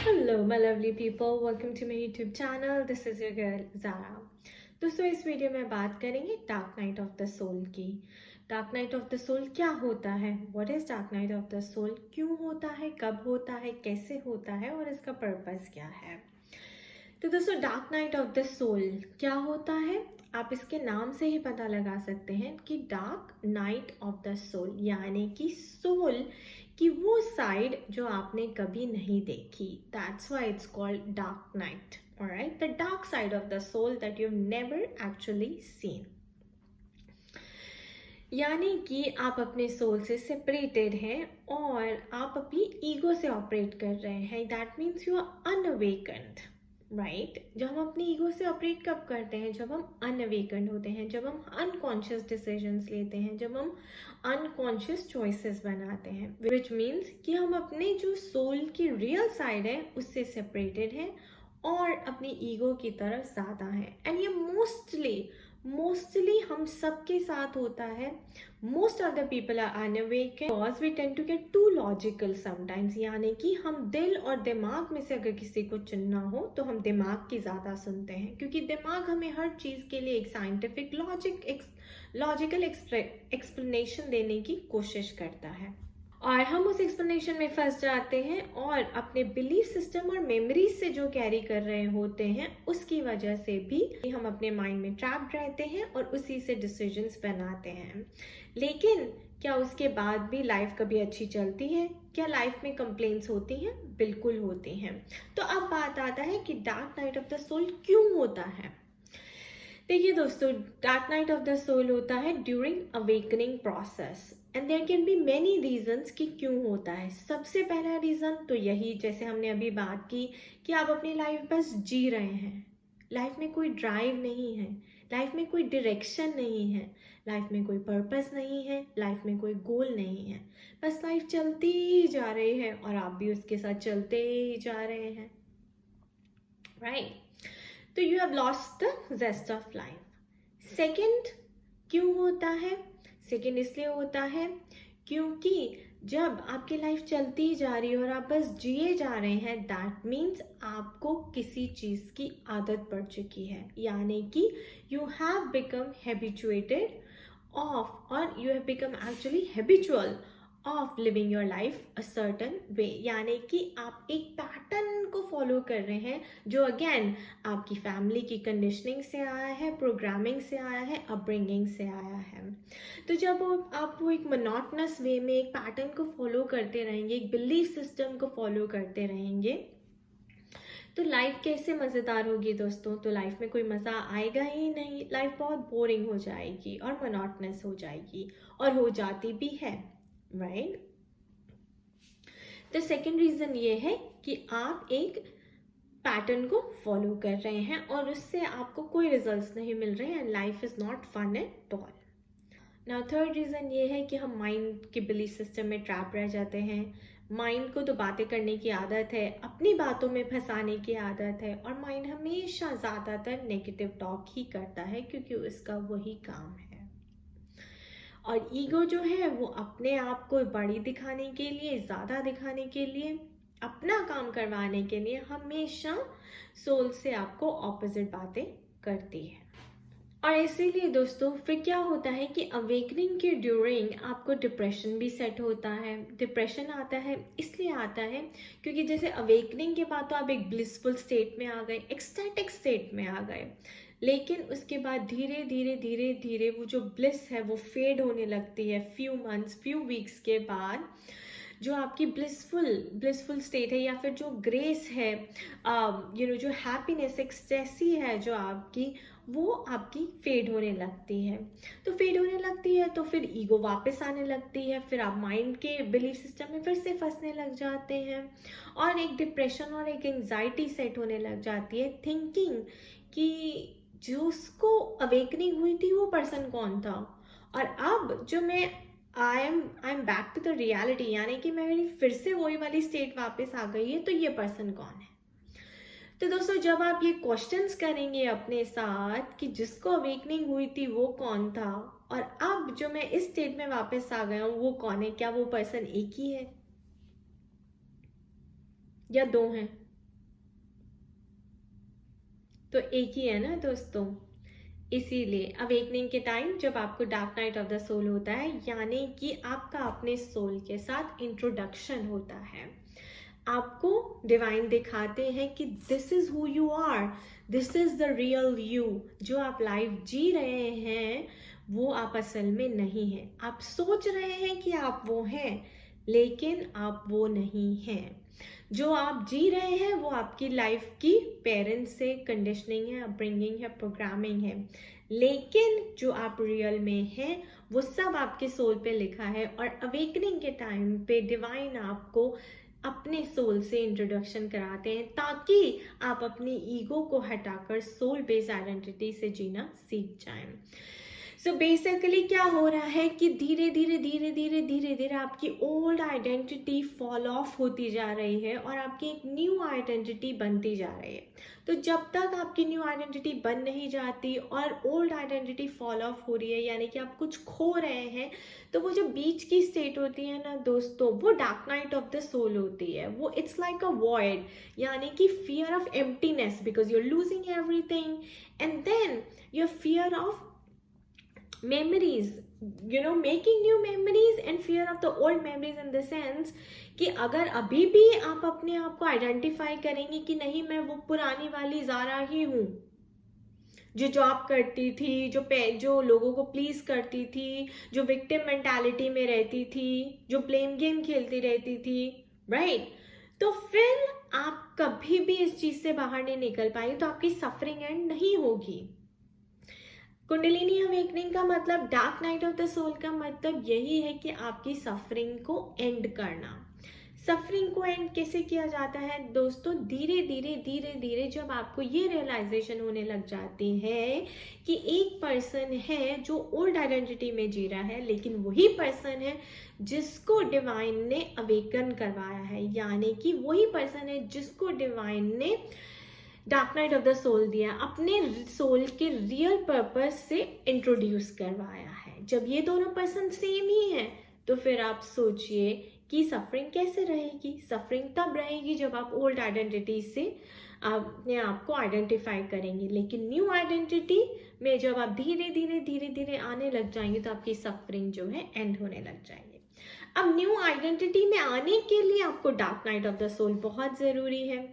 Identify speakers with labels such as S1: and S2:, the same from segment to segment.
S1: Hello my lovely people, welcome to my YouTube channel. This is your girl Zara. दोस्तों इस video में बात करेंगे dark night of the soul की। Dark night of the soul क्या होता है, what is dark night of the soul, क्यों होता है, कब होता है, कैसे होता है और इसका पर्पस क्या है। तो दोस्तों dark night of the soul क्या होता है, आप इसके नाम से ही पता लगा सकते हैं कि dark night of the soul यानी कि सोल की वो साइड जो आपने कभी नहीं देखी। That's why it's called dark night, alright, the dark side of the soul that you never actually seen. यानी कि आप अपने सोल से सेपरेटेड हैं और आप अपनी ईगो से ऑपरेट कर रहे हैं। That means you are unawakened, right. जब हम अपनी ईगो से ऑपरेट कब करते हैं, जब हम अनअवेकन्ड होते हैं, जब हम अनकॉन्शियस डिसीजंस लेते हैं, जब हम अनकॉन्शियस चॉइसेस बनाते हैं, विच मीन्स कि हम अपने जो सोल की रियल साइड है उससे सेपरेटेड हैं और अपनी ईगो की तरफ ज़्यादा है। एंड ये मोस्टली हम सबके साथ होता है। Most of the people are unawaken because we tend to get to logical sometimes, यानी कि हम दिल और दिमाग में से अगर किसी को चुनना हो तो हम दिमाग की ज़्यादा सुनते हैं, क्योंकि दिमाग हमें हर चीज़ के लिए एक साइंटिफिक लॉजिकल एक्सप्लेनेशन देने की कोशिश करता है और हम उस एक्सप्लेनेशन में फंस जाते हैं और अपने बिलीफ सिस्टम और मेमोरीज से जो कैरी कर रहे होते हैं उसकी वजह से भी हम अपने माइंड में ट्रैप्ड रहते हैं और उसी से डिसीजंस बनाते हैं। लेकिन क्या उसके बाद भी लाइफ कभी अच्छी चलती है? क्या लाइफ में कंप्लेंट्स होती हैं? बिल्कुल होती हैं। तो अब बात आता है कि dark night of the soul क्यों होता है। देखिए दोस्तों, dark night of the soul होता है during awakening process and there can be many reasons कि क्यों होता है। सबसे पहला रीज़न तो यही, जैसे हमने अभी बात की, कि आप अपनी लाइफ बस जी रहे हैं। लाइफ में कोई ड्राइव नहीं है, लाइफ में कोई डायरेक्शन नहीं है, लाइफ में कोई पर्पस नहीं है, लाइफ में कोई गोल नहीं है। बस लाइफ चलती ही जा रही है और आप भी उसके साथ चलते ही जा रहे हैं, राइट। तो you have lost the zest of life. Second क्यों होता है? सेकेंड इसलिए होता है क्योंकि जब आपकी लाइफ चलती जा रही है और आप बस जिए जा रहे हैं, दैट मीन्स आपको किसी चीज़ की आदत पड़ चुकी है, यानी कि you have become habituated of और you have become actually habitual of living your life a certain way, यानी कि आप एक पैटर्न को फॉलो कर रहे हैं जो अगेन आपकी फैमिली की कंडीशनिंग से आया है, प्रोग्रामिंग से आया है, अपब्रिंगिंग से आया है। तो जब आप वो एक मोनोटोनस वे में एक पैटर्न को फॉलो करते रहेंगे, एक बिलीफ सिस्टम को फॉलो करते रहेंगे, तो लाइफ कैसे मज़ेदार होगी दोस्तों? तो लाइफ में कोई मज़ा आएगा ही नहीं। लाइफ बहुत बोरिंग हो जाएगी और मोनोटोनस हो जाएगी और हो जाती भी है, राइट। द सेकेंड रीज़न ये है कि आप एक पैटर्न को फॉलो कर रहे हैं और उससे आपको कोई रिजल्ट्स नहीं मिल रहे हैं। Life is not fun at all. Now third reason ये है कि हम माइंड के बिलीफ सिस्टम में ट्रैप रह जाते हैं। माइंड को तो बातें करने की आदत है, अपनी बातों में फंसाने की आदत है और माइंड हमेशा ज़्यादातर नेगेटिव टॉक ही करता है क्योंकि उसका वही काम है। और ईगो जो है वो अपने आप को बड़ी दिखाने के लिए, ज़्यादा दिखाने के लिए, अपना काम करवाने के लिए हमेशा सोल से आपको ऑपोजिट बातें करती है। और इसीलिए दोस्तों फिर क्या होता है कि अवेकनिंग के ड्यूरिंग आपको डिप्रेशन भी सेट होता है। डिप्रेशन आता है इसलिए आता है क्योंकि जैसे अवेकनिंग के बाद तो आप एक ब्लिसफुल स्टेट में आ गए, एक्सटैटिक स्टेट में आ गए, लेकिन उसके बाद धीरे धीरे धीरे धीरे वो जो ब्लिस है वो फेड होने लगती है। फ्यू मंथ्स, फ्यू वीक्स के बाद जो आपकी ब्लिसफुल स्टेट है या फिर जो ग्रेस है, जो हैप्पीनेस, एक्सटेसी है जो आपकी, वो आपकी फेड होने लगती है। तो फेड होने लगती है तो फिर ईगो वापस आने लगती है, फिर आप माइंड के बिलीफ सिस्टम में फिर से फंसने लग जाते हैं और एक डिप्रेशन और एक एंजाइटी सेट होने लग जाती है, थिंकिंग कि जो उसको अवेकनिंग हुई थी वो पर्सन कौन था और अब जो मैं I am back to the reality, यानी कि मेरी फिर से वही वाली स्टेट वापस आ गई है, तो ये पर्सन कौन है। तो दोस्तों जब आप ये क्वेश्चंस करेंगे अपने साथ कि जिसको अवेकनिंग हुई थी वो कौन था और अब जो मैं इस स्टेट में वापस आ गया हूँ वो कौन है, क्या वो पर्सन एक ही है या दो हैं? तो एक ही है ना दोस्तों। इसीलिए अवेकनिंग के टाइम जब आपको dark night of the soul होता है, यानी कि आपका अपने सोल के साथ इंट्रोडक्शन होता है, आपको डिवाइन दिखाते हैं कि this is who you are, this is the real you. जो आप लाइफ जी रहे हैं वो आप असल में नहीं है। आप सोच रहे हैं कि आप वो हैं, लेकिन आप वो नहीं हैं। जो आप जी रहे हैं वो आपकी लाइफ की पेरेंट्स से कंडीशनिंग है, अपब्रिंगिंग है, प्रोग्रामिंग है, लेकिन जो आप रियल में हैं वो सब आपके सोल पे लिखा है। और अवेकनिंग के टाइम पे डिवाइन आपको अपने सोल से इंट्रोडक्शन कराते हैं, ताकि आप अपनी ईगो को हटाकर सोल बेस्ड आइडेंटिटी से जीना सीख जाएं। सो बेसिकली क्या हो रहा है कि धीरे धीरे धीरे धीरे धीरे धीरे आपकी ओल्ड आइडेंटिटी फॉल ऑफ होती जा रही है और आपकी एक न्यू आइडेंटिटी बनती जा रही है। तो जब तक आपकी न्यू आइडेंटिटी बन नहीं जाती और ओल्ड आइडेंटिटी फॉल ऑफ हो रही है, यानी कि आप कुछ खो रहे हैं, तो वो जो बीच की स्टेट होती है ना दोस्तों, वो dark night of the soul होती है। वो इट्स लाइक अ वॉइड, यानी कि fear of emptiness, because you are losing everything, and then your fear of memories, making new memories and fear of the old memories, in the sense कि अगर अभी भी आप अपने आप को आइडेंटिफाई करेंगे कि नहीं, मैं वो पुरानी वाली ज़ारा ही हूँ जो जॉब करती थी, जो लोगों को प्लीज करती थी, जो विक्टिम मेंटालिटी में रहती थी, जो ब्लेम गेम खेलती रहती थी, राइट? तो फिर आप कभी भी इस चीज से बाहर नहीं निकल पाएंगे, तो आपकी सफरिंग एंड नहीं होगी। कुंडलिनी अवेकनिंग का मतलब, dark night of the soul का मतलब यही है कि आपकी सफरिंग को एंड करना। सफरिंग को एंड कैसे किया जाता है दोस्तों? धीरे धीरे धीरे धीरे जब आपको ये रियलाइजेशन होने लग जाती है कि एक पर्सन है जो ओल्ड आइडेंटिटी में जी रहा है, लेकिन वही पर्सन है जिसको डिवाइन ने अवेकन करवाया है, यानी कि वही पर्सन है जिसको डिवाइन ने dark night of the soul दिया, अपने सोल के रियल पर्पस से इंट्रोड्यूस करवाया है। जब ये दोनों पर्सन सेम ही हैं, तो फिर आप सोचिए कि सफरिंग कैसे रहेगी? सफरिंग तब रहेगी जब आप ओल्ड आइडेंटिटी से अपने आप को आइडेंटिफाई करेंगे, लेकिन न्यू आइडेंटिटी में जब आप धीरे धीरे धीरे धीरे आने लग जाएंगे, तो आपकी सफरिंग जो है एंड होने लग जाएगी। अब न्यू आइडेंटिटी में आने के लिए आपको dark night of the soul बहुत जरूरी है।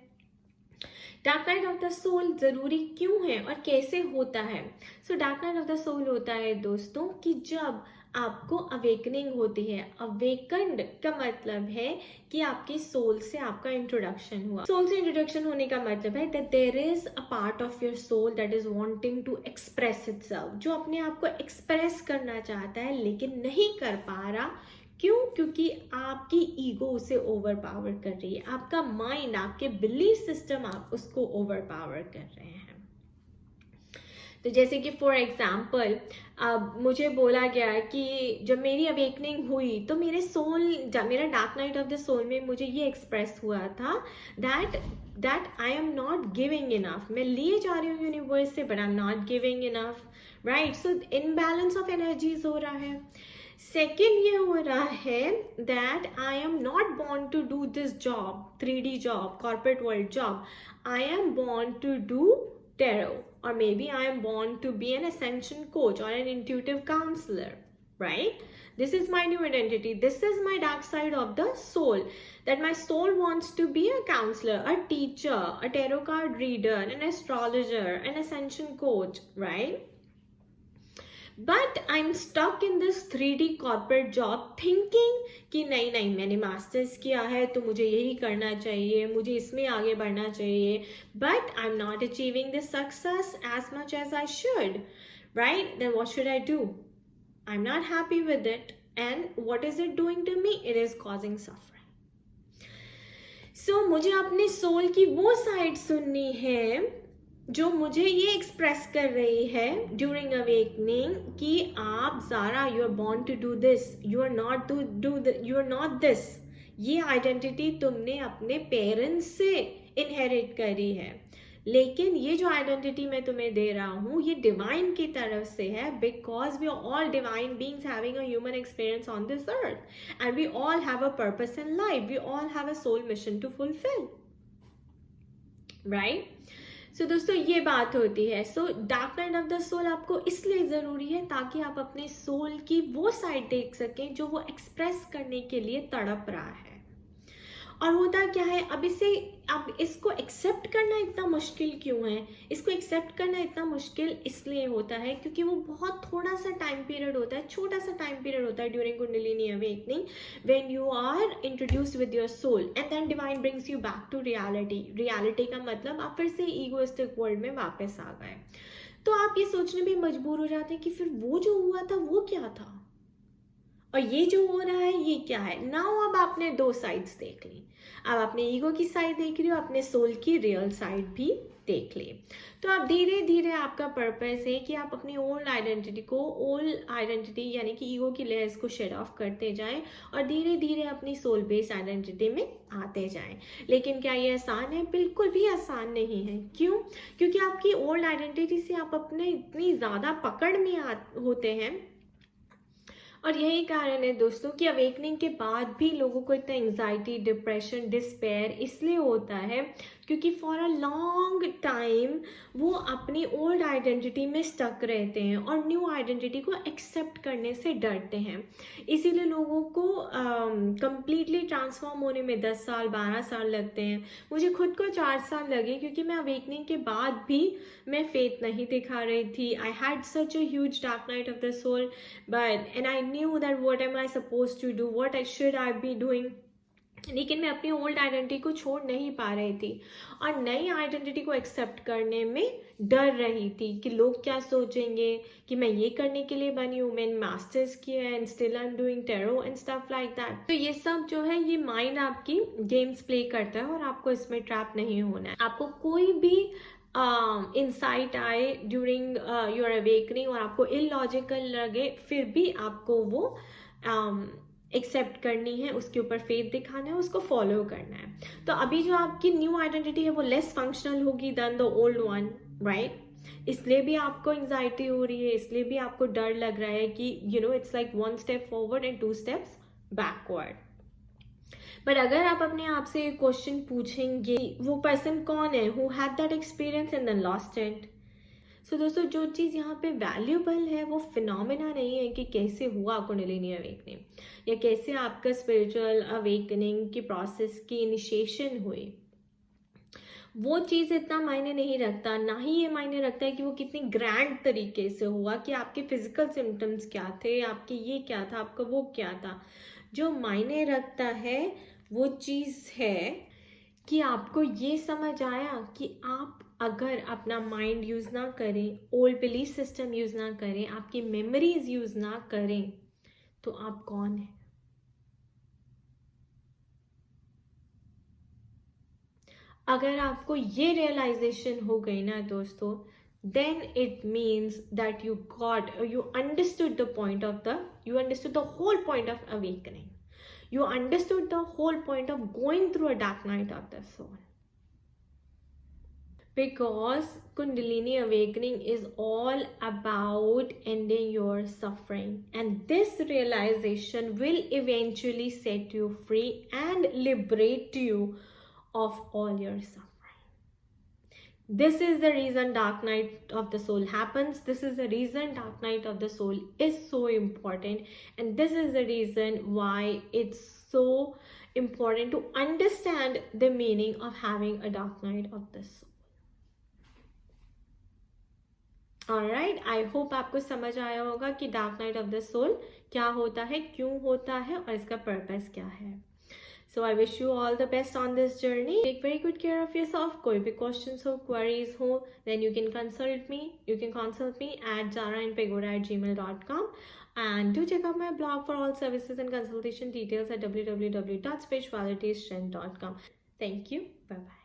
S1: Dark night of the soul जरूरी क्यों है और कैसे होता है? So dark night of the soul होता है दोस्तों कि जब आपको अवेकनिंग होती है। अवेकन्ड का मतलब है कि आपके सोल से आपका इंट्रोडक्शन हुआ। सोल से इंट्रोडक्शन होने का मतलब है that there is a part of your soul that is wanting to express itself, जो अपने आप को एक्सप्रेस करना चाहता है लेकिन नहीं कर पा रहा। क्यों? क्योंकि आपकी ईगो उसे ओवर पावर कर रही है, आपका माइंड, आपके बिलीफ सिस्टम आप उसको ओवर पावर कर रहे हैं। तो जैसे कि फॉर एग्जाम्पल मुझे बोला गया कि जब मेरी अवेकनिंग हुई तो मेरे सोल, मेरा dark night of the soul में मुझे ये एक्सप्रेस हुआ था that I am not giving enough. मैं लिए जा रही हूँ यूनिवर्स से, but I am not giving enough, right? So imbalance of energies हो रहा है। सेकेंड ये हो रहा है that I am not born to do this job, 3D job, corporate world job. I am born to do tarot, or maybe I am born to be an ascension coach or an intuitive counselor, right? This is my new identity. This is my dark side of the soul, that my soul wants to be a counselor, a teacher, a tarot card reader, an astrologer, an ascension coach, right? But I'm stuck in this 3D corporate job thinking कि नहीं मैंने masters किया है तो मुझे यही करना चाहिए, मुझे इसमें आगे बढ़ना चाहिए, but I'm not achieving this success as much as I should, right? Then what should I do? I'm not happy with it, and what is it doing to me? It is causing suffering. So मुझे अपने soul की वो side सुननी है जो मुझे ये express कर रही है ड्यूरिंग अवेकनिंग कि आप ज़ारा, you are born to do this, you are not this. ये आइडेंटिटी तुमने अपने पेरेंट्स से इनहेरिट करी है, लेकिन ये जो आइडेंटिटी मैं तुम्हें दे रहा हूँ ये डिवाइन की तरफ से है, because we are all divine beings having a human experience on this earth, and we all have a purpose in life, we all have a soul mission to fulfill, right? So दोस्तों ये बात होती है। So dark night of the soul आपको इसलिए ज़रूरी है ताकि आप अपने सोल की वो साइड देख सकें जो वो एक्सप्रेस करने के लिए तड़प रहा है। और होता क्या है, अब इसको एक्सेप्ट करना इतना मुश्किल क्यों है? इसको एक्सेप्ट करना इतना मुश्किल इसलिए होता है क्योंकि वो बहुत थोड़ा सा टाइम पीरियड होता है, छोटा सा टाइम पीरियड होता है during Kundalini awakening, when you are introduced with your soul and then divine brings you back to reality. Reality का मतलब आप फिर से ईगोइस्टिक वर्ल्ड में वापस आ गए। तो आप ये सोचने में मजबूर हो जाते हैं कि फिर वो जो हुआ था वो क्या था और ये जो हो रहा है ये क्या है। नाउ अब आपने दो साइड्स देख ली, अब अपने ईगो की साइड देख रही हो, अपने सोल की रियल साइड भी देख ली। तो अब धीरे धीरे आपका पर्पस है कि आप अपनी ओल्ड आइडेंटिटी यानी कि ईगो की लेयर्स को शेड ऑफ करते जाएं और धीरे धीरे अपनी सोल बेस्ड आइडेंटिटी में आते जाएं। लेकिन क्या ये आसान है? बिल्कुल भी आसान नहीं है। क्यों? क्योंकि आपकी ओल्ड आइडेंटिटी से आप अपने इतनी ज़्यादा पकड़ में होते हैं। और यही कारण है दोस्तों कि अवेकनिंग के बाद भी लोगों को इतना एंजाइटी, डिप्रेशन, डिस्पेयर इसलिए होता है क्योंकि फॉर अ लॉन्ग टाइम वो अपनी ओल्ड आइडेंटिटी में स्टक रहते हैं और न्यू आइडेंटिटी को एक्सेप्ट करने से डरते हैं। इसीलिए लोगों को कंप्लीटली ट्रांसफॉर्म होने में 10 साल 12 साल लगते हैं। मुझे खुद को 4 साल लगे क्योंकि मैं अवेकनिंग के बाद भी मैं फेथ नहीं दिखा रही थी। I had such a huge dark night of the soul but and I knew that what am I supposed to do, what should I be doing, लेकिन मैं अपनी ओल्ड आइडेंटिटी को छोड़ नहीं पा रही थी और नई आइडेंटिटी को एक्सेप्ट करने में डर रही थी कि लोग क्या सोचेंगे कि मैं ये करने के लिए बनी हूँ, मैंने मास्टर्स किया है and still I am doing tarot and stuff like that. तो ये सब जो है ये माइंड आपकी गेम्स प्ले करता है और आपको इसमें ट्रैप नहीं होना है। आपको कोई भी इंसाइट आए ड्यूरिंग योर अवेकनिंग और आपको इलॉजिकल लगे, फिर भी आपको वो एक्सेप्ट करनी है, उसके ऊपर फेथ दिखाना है, उसको फॉलो करना है। तो अभी जो आपकी न्यू आइडेंटिटी है वो लेस फंक्शनल होगी then the old one, right? इसलिए भी आपको एंजाइटी हो रही है, इसलिए भी आपको डर लग रहा है कि it's like 1 step forward and 2 steps backward. But अगर आप अपने आप से एक क्वेश्चन पूछेंगे, वो पर्सन कौन है who had that experience and then lost it? So दोस्तों जो चीज़ यहाँ पे वैल्यूबल है वो फिनोमेना नहीं है कि कैसे हुआ कुंडलिनी अवेकनिंग या कैसे आपका स्पिरिचुअल अवेकनिंग की प्रोसेस की इनिशिएशन हुई। वो चीज़ इतना मायने नहीं रखता, ना ही ये मायने रखता है कि वो कितनी ग्रैंड तरीके से हुआ, कि आपके फिजिकल सिम्टम्स क्या थे, आपके ये क्या था, आपका वो क्या था। जो मायने रखता है वो चीज़ है कि आपको ये समझ आया कि आप अगर अपना माइंड यूज़ ना करें, ओल्ड बिलीफ सिस्टम यूज़ ना करें, आपकी मेमोरीज यूज़ ना करें, तो आप कौन हैं। अगर आपको ये रियलाइजेशन हो गई ना दोस्तों, then it means that you understood the whole point of awakening. You understood the whole point of going through a dark night of the soul. Because Kundalini awakening is all about ending your suffering, and this realization will eventually set you free and liberate you of all your suffering. This is the reason Dark Night of the Soul happens. This is the reason Dark Night of the Soul is so important, and this is the reason why it's so important to understand the meaning of having a Dark Night of the Soul. Alright, I hope आपको समझ आया होगा कि dark night of the soul क्या होता है, क्यों होता है और इसका पर्पस क्या है। So I wish you all the best on this journey. Take very good care of yourself. कोई भी questions हो, queries हो, then you can consult me. You can consult me at zaraandpagoda@gmail.com. And do check out my blog for all services and consultation details at www.spiritualitystrength.com. Thank you. Bye-bye.